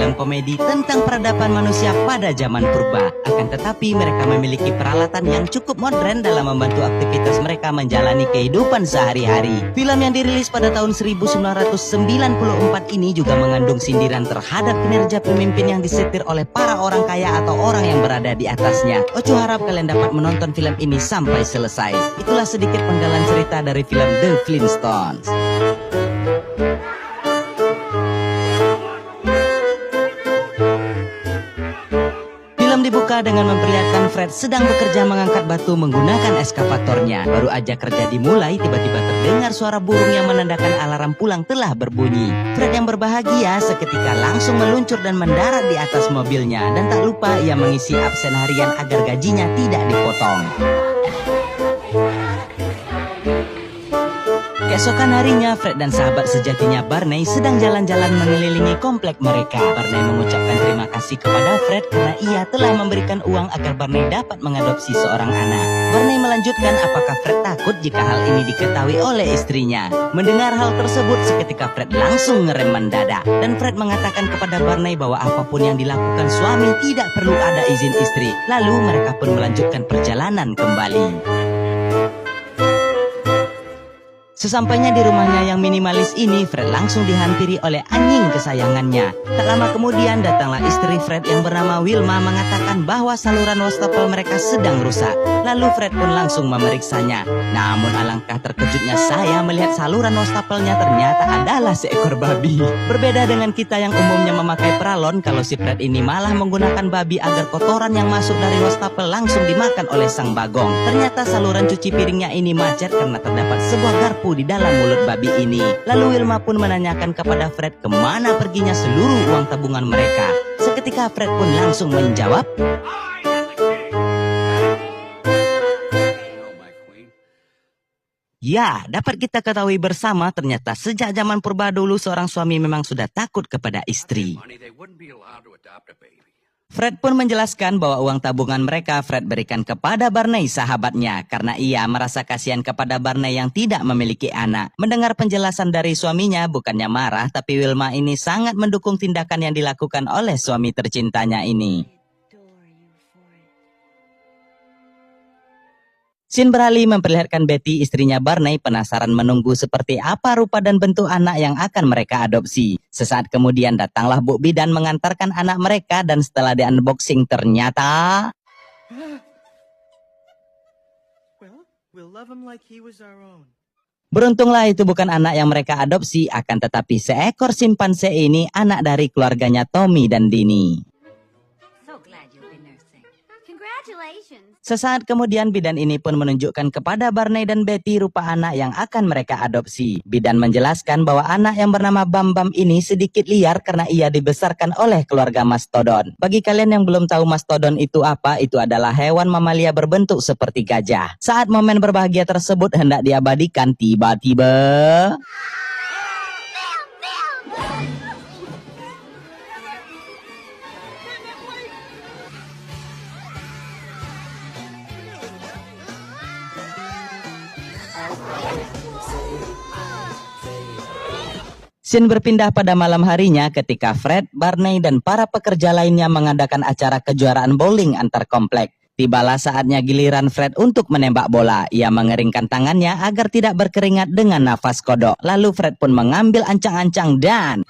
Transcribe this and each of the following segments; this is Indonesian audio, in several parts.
film komedi tentang peradaban manusia pada zaman purba. Akan tetapi mereka memiliki peralatan yang cukup modern dalam membantu aktivitas mereka menjalani kehidupan sehari-hari. Film yang dirilis pada tahun 1994 ini juga mengandung sindiran terhadap kinerja pemimpin yang disetir oleh para orang kaya atau orang yang berada di atasnya. Ocu harap kalian dapat menonton film ini sampai selesai. Itulah sedikit penggalan cerita dari film The Flintstones. Dibuka dengan memperlihatkan Fred sedang bekerja mengangkat batu menggunakan eskavatornya. Baru aja kerja dimulai, tiba-tiba terdengar suara burung yang menandakan alarm pulang telah berbunyi. Fred yang berbahagia seketika langsung meluncur dan mendarat di atas mobilnya. Dan tak lupa ia mengisi absen harian agar gajinya tidak dipotong. Keesokan harinya, Fred dan sahabat sejatinya Barney sedang jalan-jalan mengelilingi komplek mereka. Barney mengucapkan terima kasih kepada Fred karena ia telah memberikan uang agar Barney dapat mengadopsi seorang anak. Barney melanjutkan apakah Fred takut jika hal ini diketahui oleh istrinya. Mendengar hal tersebut, seketika Fred langsung ngerem mendadak. Dan Fred mengatakan kepada Barney bahwa apapun yang dilakukan suami tidak perlu ada izin istri. Lalu mereka pun melanjutkan perjalanan kembali. Sesampainya di rumahnya yang minimalis ini, Fred langsung dihampiri oleh anjing kesayangannya. Tak lama kemudian datanglah istri Fred yang bernama Wilma mengatakan bahwa saluran wastafel mereka sedang rusak. Lalu Fred pun langsung memeriksanya. Namun alangkah terkejutnya saya melihat saluran wastafalnya ternyata adalah seekor babi. Berbeda dengan kita yang umumnya memakai peralon, kalau si Fred ini malah menggunakan babi agar kotoran yang masuk dari wastafel langsung dimakan oleh sang bagong. Ternyata saluran cuci piringnya ini macet karena terdapat sebuah garpu di dalam mulut babi ini. Lalu Wilma pun menanyakan kepada Fred kemana perginya seluruh uang tabungan mereka. Seketika Fred pun langsung menjawab, ya, dapat kita ketahui bersama ternyata sejak zaman purba dulu seorang suami memang sudah takut kepada istri. Fred pun menjelaskan bahwa uang tabungan mereka Fred berikan kepada Barney sahabatnya karena ia merasa kasihan kepada Barney yang tidak memiliki anak. Mendengar penjelasan dari suaminya, bukannya marah, tapi Wilma ini sangat mendukung tindakan yang dilakukan oleh suami tercintanya ini. Scene beralih memperlihatkan Betty, istrinya Barney, penasaran menunggu seperti apa rupa dan bentuk anak yang akan mereka adopsi. Sesaat kemudian datanglah Bu Bidan mengantarkan anak mereka dan setelah di-unboxing ternyata... Beruntunglah itu bukan anak yang mereka adopsi, akan tetapi seekor simpanse ini anak dari keluarganya Tommy dan Dini. Sesaat kemudian bidan ini pun menunjukkan kepada Barney dan Betty rupa anak yang akan mereka adopsi. Bidan menjelaskan bahwa anak yang bernama Bam Bam ini sedikit liar karena ia dibesarkan oleh keluarga mastodon. Bagi kalian yang belum tahu mastodon itu apa, itu adalah hewan mamalia berbentuk seperti gajah. Saat momen berbahagia tersebut hendak diabadikan, tiba-tiba... Scene berpindah pada malam harinya ketika Fred, Barney, dan para pekerja lainnya mengadakan acara kejuaraan bowling antar komplek. Tibalah saatnya giliran Fred untuk menembak bola. Ia mengeringkan tangannya agar tidak berkeringat dengan nafas kodok. Lalu Fred pun mengambil ancang-ancang dan...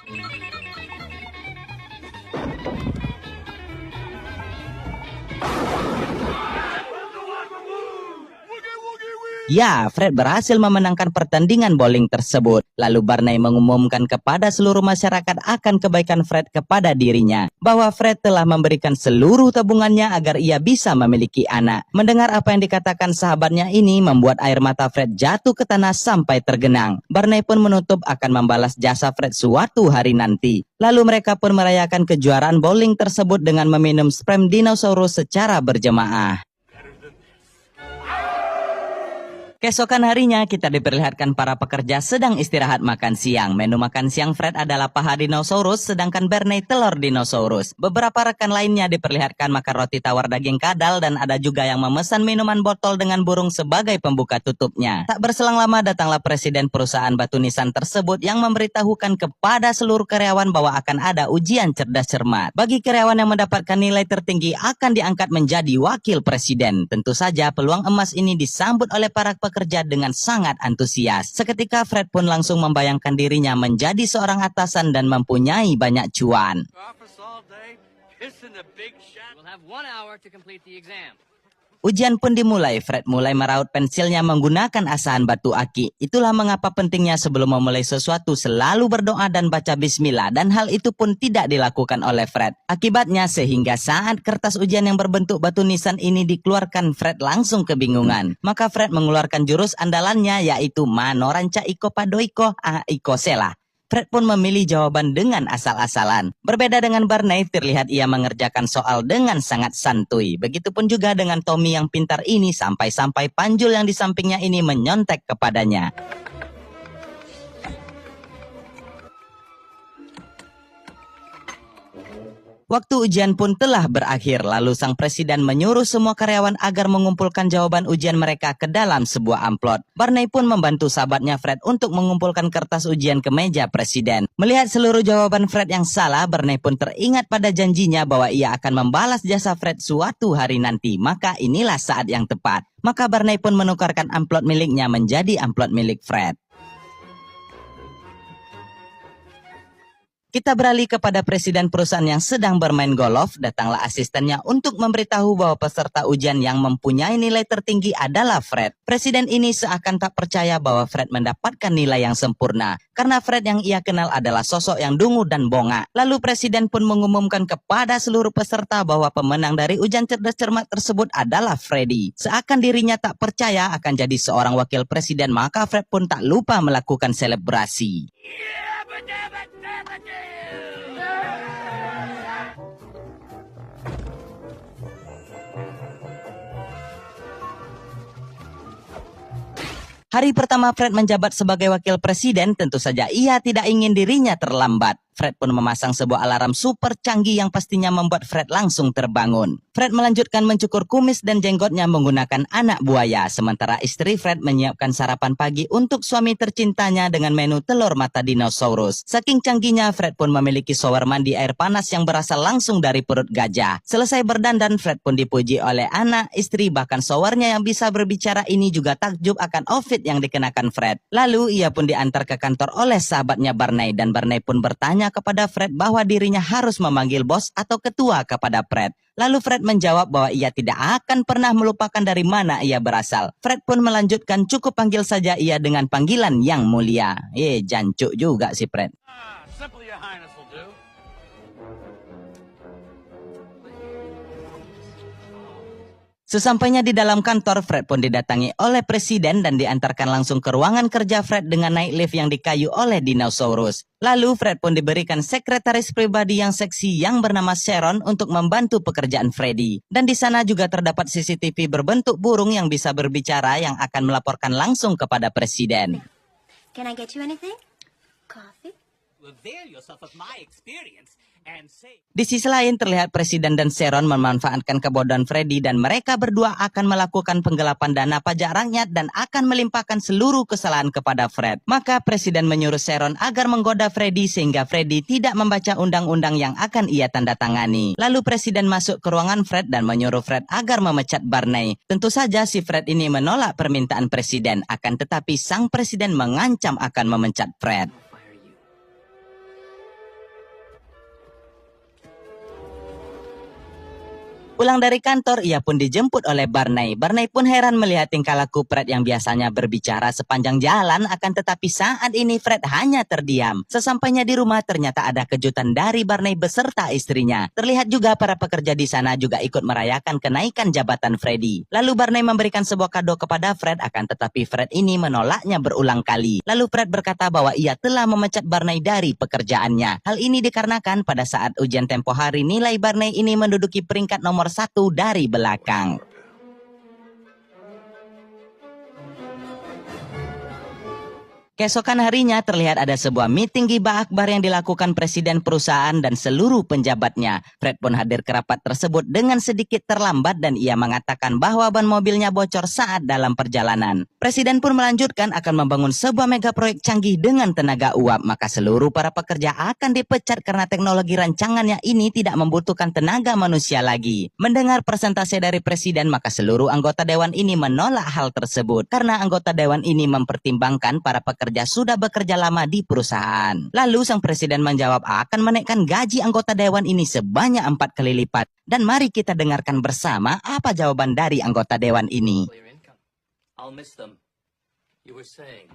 Ya, Fred berhasil memenangkan pertandingan bowling tersebut. Lalu Barney mengumumkan kepada seluruh masyarakat akan kebaikan Fred kepada dirinya. Bahwa Fred telah memberikan seluruh tabungannya agar ia bisa memiliki anak. Mendengar apa yang dikatakan sahabatnya ini membuat air mata Fred jatuh ke tanah sampai tergenang. Barney pun menutup akan membalas jasa Fred suatu hari nanti. Lalu mereka pun merayakan kejuaraan bowling tersebut dengan meminum sperm dinosaurus secara berjemaah. Keesokan harinya kita diperlihatkan para pekerja sedang istirahat makan siang. Menu makan siang Fred adalah paha dinosaurus sedangkan Barney telur dinosaurus. Beberapa rekan lainnya diperlihatkan makan roti tawar daging kadal dan ada juga yang memesan minuman botol dengan burung sebagai pembuka tutupnya. Tak berselang lama datanglah presiden perusahaan batu nisan tersebut yang memberitahukan kepada seluruh karyawan bahwa akan ada ujian cerdas cermat. Bagi karyawan yang mendapatkan nilai tertinggi akan diangkat menjadi wakil presiden. Tentu saja peluang emas ini disambut oleh para pekerja dengan sangat antusias. Seketika Fred pun langsung membayangkan dirinya menjadi seorang atasan dan mempunyai banyak cuan. Ujian pun dimulai. Fred mulai meraut pensilnya menggunakan asahan batu aki. Itulah mengapa pentingnya sebelum memulai sesuatu selalu berdoa dan baca bismillah, dan hal itu pun tidak dilakukan oleh Fred. Akibatnya sehingga saat kertas ujian yang berbentuk batu nisan ini dikeluarkan, Fred langsung kebingungan. Maka Fred mengeluarkan jurus andalannya yaitu Mano Ranca Iko Padoiko A Iko Sela. Fred pun memilih jawaban dengan asal-asalan. Berbeda dengan Barney, terlihat ia mengerjakan soal dengan sangat santuy. Begitupun juga dengan Tommy yang pintar ini, sampai-sampai Panjul yang di sampingnya ini menyontek kepadanya. Waktu ujian pun telah berakhir, lalu sang presiden menyuruh semua karyawan agar mengumpulkan jawaban ujian mereka ke dalam sebuah amplop. Barney pun membantu sahabatnya Fred untuk mengumpulkan kertas ujian ke meja presiden. Melihat seluruh jawaban Fred yang salah, Barney pun teringat pada janjinya bahwa ia akan membalas jasa Fred suatu hari nanti. Maka inilah saat yang tepat. Maka Barney pun menukarkan amplop miliknya menjadi amplop milik Fred. Kita beralih kepada presiden perusahaan yang sedang bermain golf. Datanglah asistennya untuk memberitahu bahwa peserta ujian yang mempunyai nilai tertinggi adalah Fred. Presiden ini seakan tak percaya bahwa Fred mendapatkan nilai yang sempurna, karena Fred yang ia kenal adalah sosok yang dungu dan bongak. Lalu presiden pun mengumumkan kepada seluruh peserta bahwa pemenang dari ujian cerdas cermat tersebut adalah Freddy. Seakan dirinya tak percaya akan jadi seorang wakil presiden, maka Fred pun tak lupa melakukan selebrasi. Hari pertama Fred menjabat sebagai wakil presiden, tentu saja ia tidak ingin dirinya terlambat. Fred pun memasang sebuah alarm super canggih yang pastinya membuat Fred langsung terbangun. Fred melanjutkan mencukur kumis dan jenggotnya menggunakan anak buaya, sementara istri Fred menyiapkan sarapan pagi untuk suami tercintanya dengan menu telur mata dinosaurus. Saking canggihnya, Fred pun memiliki shower mandi air panas yang berasal langsung dari perut gajah. Selesai berdandan, Fred pun dipuji oleh anak, istri, bahkan showernya yang bisa berbicara ini juga takjub akan outfit yang dikenakan Fred. Lalu ia pun diantar ke kantor oleh sahabatnya Barney, dan Barney pun bertanya kepada Fred bahwa dirinya harus memanggil bos atau ketua kepada Fred. Lalu Fred menjawab bahwa ia tidak akan pernah melupakan dari mana ia berasal. Fred pun melanjutkan, cukup panggil saja ia dengan panggilan yang mulia. Jancuk juga si Fred. Simply your highness will do. Sesampainya di dalam kantor, Fred pun didatangi oleh presiden dan diantarkan langsung ke ruangan kerja Fred dengan naik lift yang dikayu oleh dinosaurus. Lalu Fred pun diberikan sekretaris pribadi yang seksi yang bernama Sharon untuk membantu pekerjaan Freddy. Dan di sana juga terdapat CCTV berbentuk burung yang bisa berbicara yang akan melaporkan langsung kepada presiden. Can I get you anything? Coffee? Avail yourself of my experience and say... Di sisi lain terlihat presiden dan Sharon memanfaatkan kebodohan Freddy dan mereka berdua akan melakukan penggelapan dana pajak rakyat dan akan melimpahkan seluruh kesalahan kepada Fred. Maka presiden menyuruh Sharon agar menggoda Freddy sehingga Freddy tidak membaca undang-undang yang akan ia tanda tangani. Lalu presiden masuk ke ruangan Fred dan menyuruh Fred agar memecat Barney. Tentu saja si Fred ini menolak permintaan presiden, akan tetapi sang presiden mengancam akan memecat Fred. Pulang dari kantor, ia pun dijemput oleh Barney. Barney pun heran melihat tingkah laku Fred yang biasanya berbicara sepanjang jalan, akan tetapi saat ini Fred hanya terdiam. Sesampainya di rumah, ternyata ada kejutan dari Barney beserta istrinya. Terlihat juga para pekerja di sana juga ikut merayakan kenaikan jabatan Freddy. Lalu Barney memberikan sebuah kado kepada Fred, akan tetapi Fred ini menolaknya berulang kali. Lalu Fred berkata bahwa ia telah memecat Barney dari pekerjaannya. Hal ini dikarenakan pada saat ujian tempo hari nilai Barney ini menduduki peringkat nomor 1 dari belakang. Keesokan harinya terlihat ada sebuah meeting gibah akbar yang dilakukan presiden perusahaan dan seluruh penjabatnya. Fred pun hadir ke rapat tersebut dengan sedikit terlambat dan ia mengatakan bahwa ban mobilnya bocor saat dalam perjalanan. Presiden pun melanjutkan akan membangun sebuah mega proyek canggih dengan tenaga uap, maka seluruh para pekerja akan dipecat karena teknologi rancangannya ini tidak membutuhkan tenaga manusia lagi. Mendengar presentasi dari presiden, maka seluruh anggota dewan ini menolak hal tersebut karena anggota dewan ini mempertimbangkan para pekerja sudah bekerja lama di perusahaan. Lalu sang presiden menjawab akan menaikkan gaji anggota dewan ini sebanyak 4 kali lipat. Dan mari kita dengarkan bersama apa jawaban dari anggota dewan ini. Your income. I'll miss them. You were saying,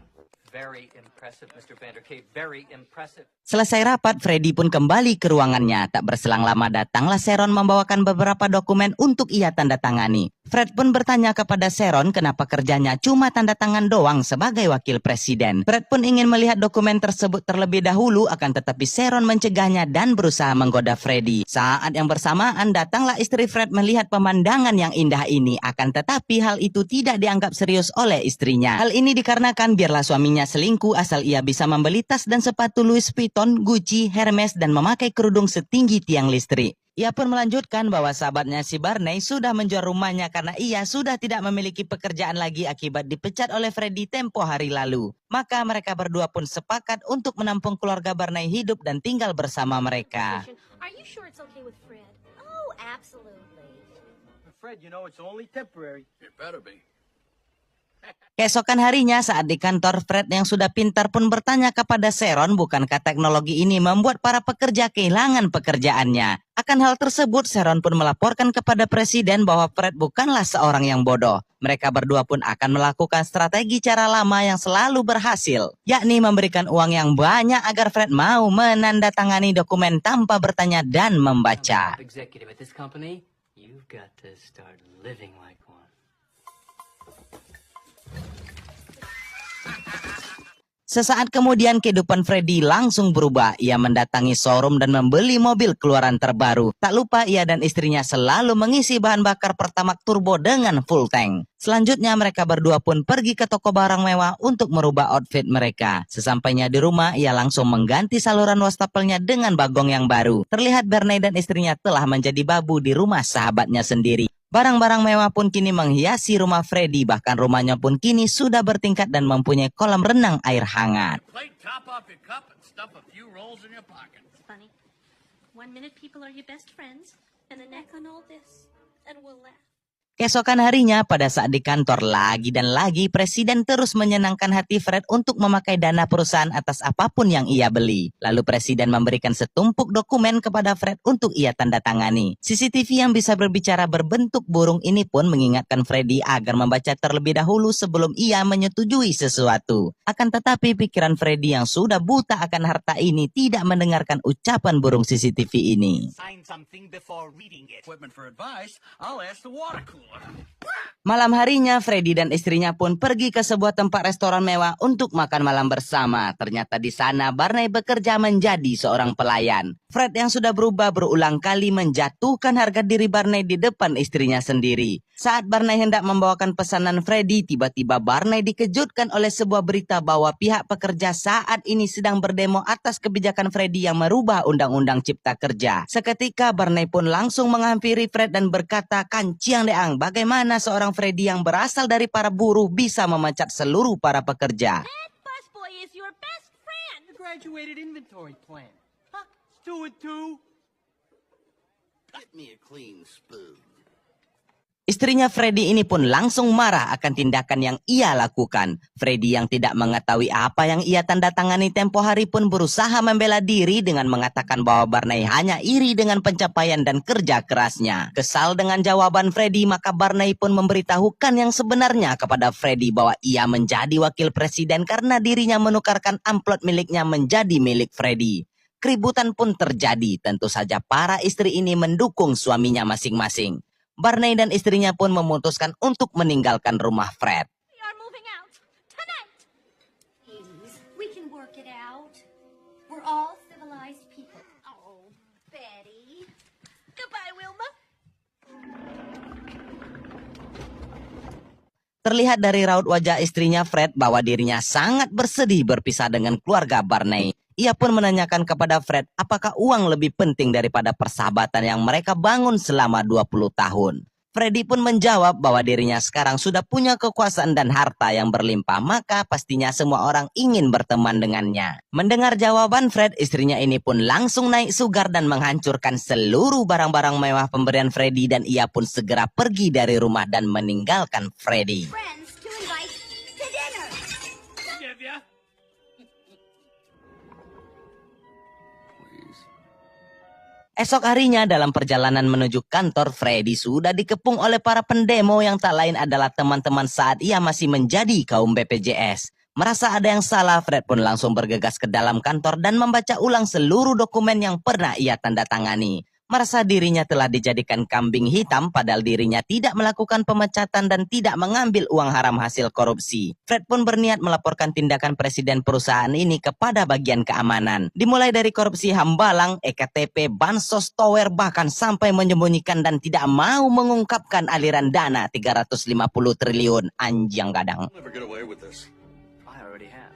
very impressive, Mr. Vandercade, very impressive. Selesai rapat, Freddy pun kembali ke ruangannya. Tak berselang lama datanglah Sharon membawakan beberapa dokumen untuk ia tanda tangani. Fred pun bertanya kepada Sharon kenapa kerjanya cuma tanda tangan doang sebagai wakil presiden. Fred pun ingin melihat dokumen tersebut terlebih dahulu, akan tetapi Sharon mencegahnya dan berusaha menggoda Freddy. Saat yang bersamaan datanglah istri Fred melihat pemandangan yang indah ini, akan tetapi hal itu tidak dianggap serius oleh istrinya. Hal ini dikarenakan biarlah suaminya selingkuh asal ia bisa membeli tas dan sepatu Louis Vuitton, Gucci, Hermes dan memakai kerudung setinggi tiang listrik. Ia pun melanjutkan bahwa sahabatnya si Barney sudah menjual rumahnya karena ia sudah tidak memiliki pekerjaan lagi akibat dipecat oleh Freddy tempo hari lalu. Maka mereka berdua pun sepakat untuk menampung keluarga Barney hidup dan tinggal bersama mereka. Are you sure it's okay with Fred? Oh, absolutely. Fred, you know it's only temporary. It better be. Keesokan harinya saat di kantor, Fred yang sudah pintar pun bertanya kepada Sharon bukankah teknologi ini membuat para pekerja kehilangan pekerjaannya. Akan hal tersebut, Sharon pun melaporkan kepada presiden bahwa Fred bukanlah seorang yang bodoh. Mereka berdua pun akan melakukan strategi cara lama yang selalu berhasil, yakni memberikan uang yang banyak agar Fred mau menandatangani dokumen tanpa bertanya dan membaca. Top executive at this company, you've got to start living like one. Sesaat kemudian kehidupan Freddy langsung berubah. Ia mendatangi showroom dan membeli mobil keluaran terbaru. Tak lupa ia dan istrinya selalu mengisi bahan bakar Pertamax turbo dengan full tank. Selanjutnya mereka berdua pun pergi ke toko barang mewah untuk merubah outfit mereka. Sesampainya di rumah, ia langsung mengganti saluran wastafelnya dengan bagong yang baru. Terlihat Barney dan istrinya telah menjadi babu di rumah sahabatnya sendiri. Barang-barang mewah pun kini menghiasi rumah Freddy, bahkan rumahnya pun kini sudah bertingkat dan mempunyai kolam renang air hangat. Plate, top off your cup and stuff a few rolls in your pocket. It's funny. 1 minute people are your best friends, and the next on all this, and we'll laugh. Keesokan harinya pada saat di kantor lagi dan lagi, presiden terus menyenangkan hati Fred untuk memakai dana perusahaan atas apapun yang ia beli. Lalu presiden memberikan setumpuk dokumen kepada Fred untuk ia tanda tangani. CCTV yang bisa berbicara berbentuk burung ini pun mengingatkan Freddy agar membaca terlebih dahulu sebelum ia menyetujui sesuatu. Akan tetapi pikiran Freddy yang sudah buta akan harta ini tidak mendengarkan ucapan burung CCTV ini. Sign something before reading it. Equipment for advice, I'll ask the water cooler. Malam harinya, Freddy dan istrinya pun pergi ke sebuah tempat restoran mewah untuk makan malam bersama. Ternyata di sana Barney bekerja menjadi seorang pelayan. Fred yang sudah berubah berulang kali menjatuhkan harga diri Barney di depan istrinya sendiri. Saat Barney hendak membawakan pesanan Freddy, tiba-tiba Barney dikejutkan oleh sebuah berita bahwa pihak pekerja saat ini sedang berdemo atas kebijakan Freddy yang merubah Undang-Undang Cipta Kerja. Seketika Barney pun langsung menghampiri Fred dan berkata, "Kanciang deang, bagaimana seorang Freddy yang berasal dari para buruh bisa memecat seluruh para pekerja?" That busboy is your best friend. The graduated inventory plan. Huh? Let's do it too. Get me a clean spoon. Istrinya Freddy ini pun langsung marah akan tindakan yang ia lakukan. Freddy yang tidak mengetahui apa yang ia tanda tangani tempo hari pun berusaha membela diri dengan mengatakan bahwa Barney hanya iri dengan pencapaian dan kerja kerasnya. Kesal dengan jawaban Freddy, maka Barney pun memberitahukan yang sebenarnya kepada Freddy bahwa ia menjadi wakil presiden karena dirinya menukarkan amplop miliknya menjadi milik Freddy. Keributan pun terjadi. Tentu saja para istri ini mendukung suaminya masing-masing. Barney dan istrinya pun memutuskan untuk meninggalkan rumah Fred. We are moving out tonight. Please, we can work it out. We're all civilized people. Oh, Betty. Goodbye, Wilma. Terlihat dari raut wajah istrinya Fred bahwa dirinya sangat bersedih berpisah dengan keluarga Barney. Ia pun menanyakan kepada Fred apakah uang lebih penting daripada persahabatan yang mereka bangun selama 20 tahun. Freddy pun menjawab bahwa dirinya sekarang sudah punya kekuasaan dan harta yang berlimpah, maka pastinya semua orang ingin berteman dengannya. Mendengar jawaban Fred, istrinya ini pun langsung naik sugar dan menghancurkan seluruh barang-barang mewah pemberian Freddy, dan ia pun segera pergi dari rumah dan meninggalkan Freddy. Friends to invite to dinner. Forgive ya. Esok harinya dalam perjalanan menuju kantor, Freddy sudah dikepung oleh para pendemo yang tak lain adalah teman-teman saat ia masih menjadi kaum BPJS. Merasa ada yang salah, Fred pun langsung bergegas ke dalam kantor dan membaca ulang seluruh dokumen yang pernah ia tanda tangani. Merasa dirinya telah dijadikan kambing hitam padahal dirinya tidak melakukan pemecatan dan tidak mengambil uang haram hasil korupsi. Fred pun berniat melaporkan tindakan presiden perusahaan ini kepada bagian keamanan. Dimulai dari korupsi hambalang, EKTP, bansos, tower, bahkan sampai menyembunyikan dan tidak mau mengungkapkan aliran dana 350 triliun. Anjing gadang. Never get away with this. I already have.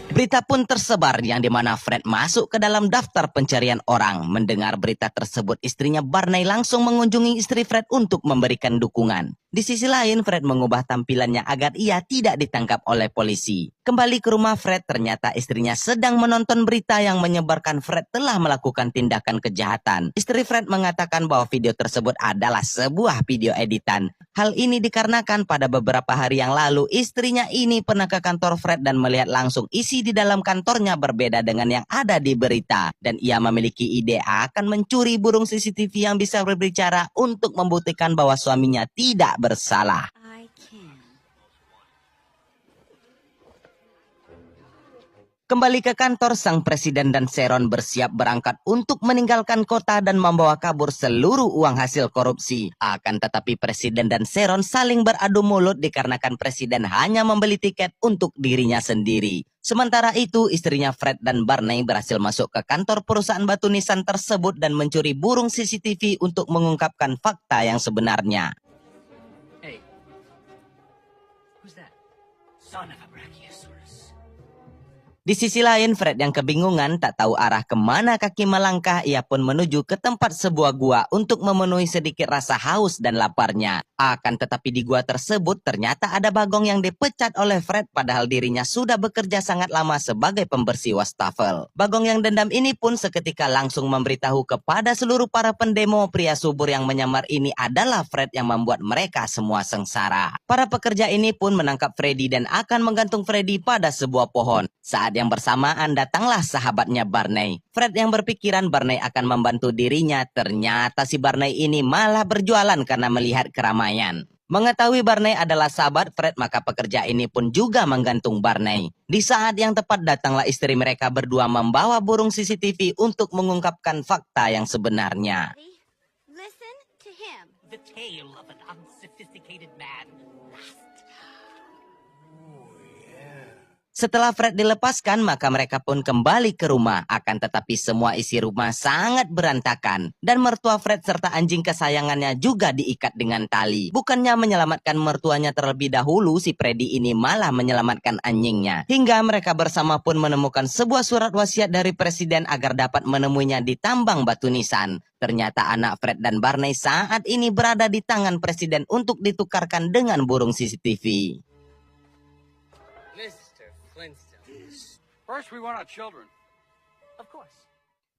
Berita pun tersebar yang dimana Fred masuk ke dalam daftar pencarian orang. Mendengar berita tersebut, istrinya Barney langsung mengunjungi istri Fred untuk memberikan dukungan. Di sisi lain, Fred mengubah tampilannya agar ia tidak ditangkap oleh polisi. Kembali ke rumah Fred, ternyata istrinya sedang menonton berita yang menyebarkan Fred telah melakukan tindakan kejahatan. Istri Fred mengatakan bahwa video tersebut adalah sebuah video editan. Hal ini dikarenakan pada beberapa hari yang lalu, istrinya ini pernah ke kantor Fred dan melihat langsung isi di dalam kantornya berbeda dengan yang ada di berita. Dan ia memiliki ide akan mencuri burung CCTV yang bisa berbicara untuk membuktikan bahwa suaminya tidak bersalah. I can. Kembali ke kantor, sang presiden dan Sharon bersiap berangkat untuk meninggalkan kota dan membawa kabur seluruh uang hasil korupsi. Akan tetapi presiden dan Sharon saling beradu mulut dikarenakan presiden hanya membeli tiket untuk dirinya sendiri. Sementara itu, istrinya Fred dan Barney berhasil masuk ke kantor perusahaan batu nisan tersebut dan mencuri burung CCTV untuk mengungkapkan fakta yang sebenarnya. Hey. Who's that? Son of a Brachiosaurus. Di sisi lain, Fred yang kebingungan tak tahu arah kemana kaki melangkah, ia pun menuju ke tempat sebuah gua untuk memenuhi sedikit rasa haus dan laparnya. Akan tetapi di gua tersebut ternyata ada Bagong yang dipecat oleh Fred padahal dirinya sudah bekerja sangat lama sebagai pembersih wastafel. Bagong yang dendam ini pun seketika langsung memberitahu kepada seluruh para pendemo pria subur yang menyamar ini adalah Fred yang membuat mereka semua sengsara. Para pekerja ini pun menangkap Freddy dan akan menggantung Freddy pada sebuah pohon. Saat yang bersamaan datanglah sahabatnya Barney. Fred yang berpikiran Barney akan membantu dirinya, ternyata si Barney ini malah berjualan karena melihat keramaian. Mengetahui Barney adalah sahabat Fred, maka pekerja ini pun juga menggantung Barney. Di saat yang tepat datanglah istri mereka berdua membawa burung CCTV untuk mengungkapkan fakta yang sebenarnya. Listen to him. The tale of an unsophisticated man. Setelah Fred dilepaskan, maka mereka pun kembali ke rumah. Akan tetapi semua isi rumah sangat berantakan. Dan mertua Fred serta anjing kesayangannya juga diikat dengan tali. Bukannya menyelamatkan mertuanya terlebih dahulu, si Freddy ini malah menyelamatkan anjingnya. Hingga mereka bersama pun menemukan sebuah surat wasiat dari presiden agar dapat menemuinya di tambang batu nisan. Ternyata anak Fred dan Barney saat ini berada di tangan presiden untuk ditukarkan dengan burung CCTV. First, we want our children. Of course.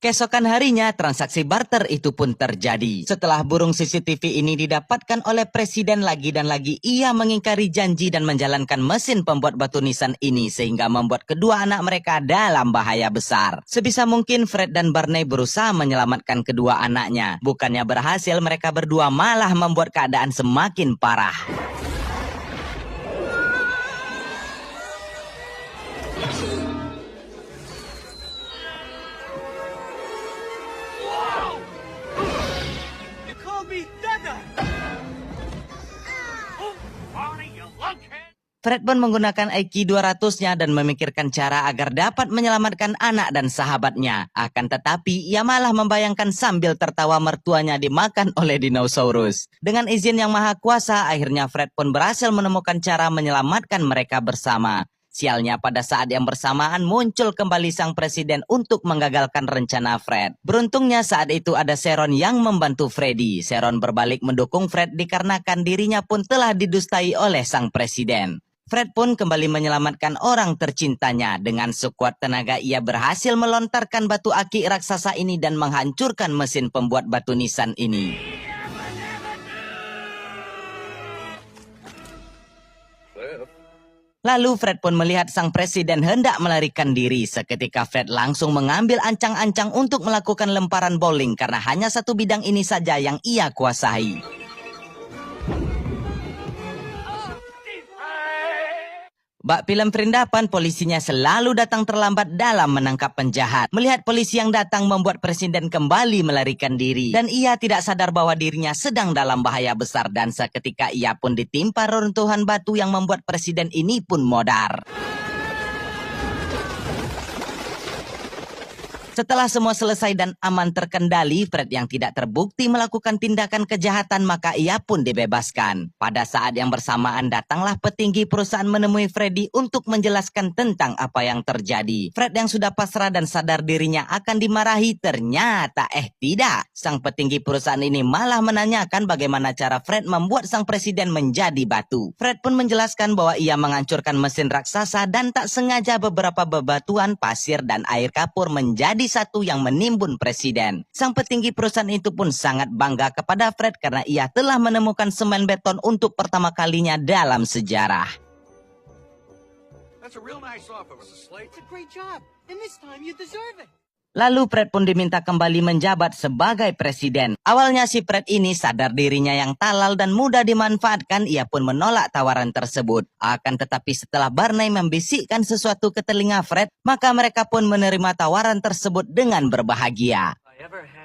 Keesokan harinya, transaksi barter itu pun terjadi. Setelah burung CCTV ini didapatkan oleh presiden, lagi dan lagi ia mengingkari janji dan menjalankan mesin pembuat batu nisan ini sehingga membuat kedua anak mereka dalam bahaya besar. Sebisa mungkin Fred dan Barney berusaha menyelamatkan kedua anaknya. Bukannya berhasil, mereka berdua malah membuat keadaan semakin parah. You called me Dada! Oh, Barney, you lunkhead! Fred pun menggunakan IQ 200-nya dan memikirkan cara agar dapat menyelamatkan anak dan sahabatnya. Akan tetapi, ia malah membayangkan sambil tertawa mertuanya dimakan oleh dinosaurus. Dengan izin yang maha kuasa, akhirnya Fred pun berhasil menemukan cara menyelamatkan mereka bersama. Sialnya pada saat yang bersamaan muncul kembali sang presiden untuk menggagalkan rencana Fred. Beruntungnya saat itu ada Sharon yang membantu Freddy. Sharon berbalik mendukung Fred dikarenakan dirinya pun telah didustai oleh sang presiden. Fred pun kembali menyelamatkan orang tercintanya. Dengan sekuat tenaga ia berhasil melontarkan batu aki raksasa ini dan menghancurkan mesin pembuat batu nisan ini. Lalu Fred pun melihat sang presiden hendak melarikan diri. Seketika Fred langsung mengambil ancang-ancang untuk melakukan lemparan bowling karena hanya satu bidang ini saja yang ia kuasai. Bak film perindapan, polisinya selalu datang terlambat dalam menangkap penjahat. Melihat polisi yang datang membuat presiden kembali melarikan diri. Dan ia tidak sadar bahwa dirinya sedang dalam bahaya besar. Dan seketika ia pun ditimpa reruntuhan batu yang membuat presiden ini pun modar. Setelah semua selesai dan aman terkendali, Fred yang tidak terbukti melakukan tindakan kejahatan maka ia pun dibebaskan. Pada saat yang bersamaan datanglah petinggi perusahaan menemui Freddy untuk menjelaskan tentang apa yang terjadi. Fred yang sudah pasrah dan sadar dirinya akan dimarahi ternyata tidak. Sang petinggi perusahaan ini malah menanyakan bagaimana cara Fred membuat sang presiden menjadi batu. Fred pun menjelaskan bahwa ia menghancurkan mesin raksasa dan tak sengaja beberapa bebatuan, pasir dan air kapur menjadi satu yang menimbun presiden. Sang petinggi perusahaan itu pun sangat bangga kepada Fred karena ia telah menemukan semen beton untuk pertama kalinya dalam sejarah. That's a real nice offer, Mrs. Slate. It's a great job. And this time you deserve it. Lalu Fred pun diminta kembali menjabat sebagai presiden. Awalnya si Fred ini sadar dirinya yang talal dan mudah dimanfaatkan, ia pun menolak tawaran tersebut. Akan tetapi setelah Barney membisikkan sesuatu ke telinga Fred, maka mereka pun menerima tawaran tersebut dengan berbahagia. If I ever